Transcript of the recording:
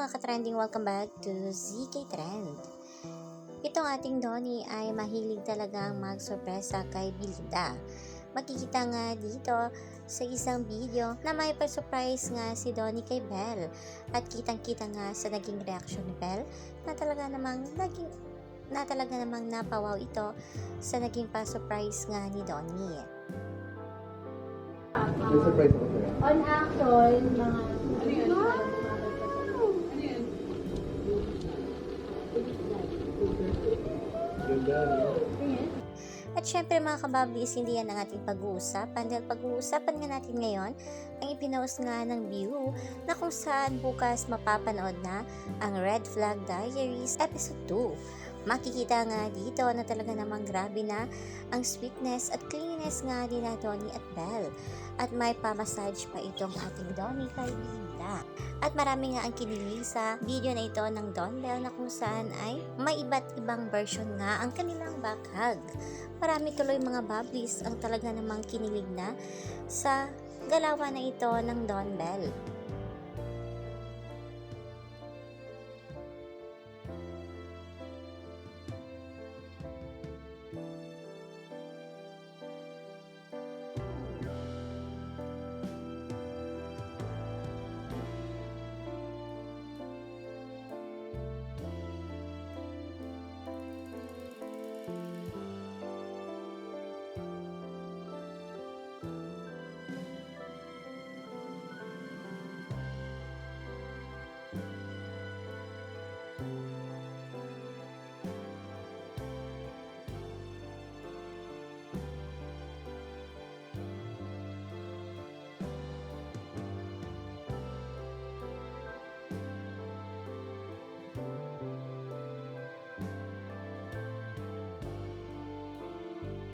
mga ka-trending, welcome back to ZK Trend. Itong ating Donnie ay mahilig talagang magsorpresa kay Belinda. Makikita nga dito sa isang video na may pa-surprise nga si Donnie kay Belle. At kitang-kita nga sa naging reaction ni Belle na talaga namang napawaw ito sa naging pa-surprise nga ni Donnie. May surprise ako sa'yo. On action, mga... Ganda, no? At syempre mga kabablis, hindi yan ang ating pag-uusapan dahil pag-uusapan nga natin ngayon ang ipinost nga ng View na kung saan bukas mapapanood na ang Red Flag Diaries Episode 2. Makikita nga dito na talaga namang grabe na ang sweetness at cleanliness nga ni na Donnie at Belle. At may pa-massage pa itong ating Donnie kay Belinda. At marami nga ang kinilig sa video na ito ng Don Belle na kung saan ay may iba't ibang version nga ang kanilang back hug. Marami tuloy mga bablis ang talaga namang kinilig na sa galawan na ito ng Don Belle.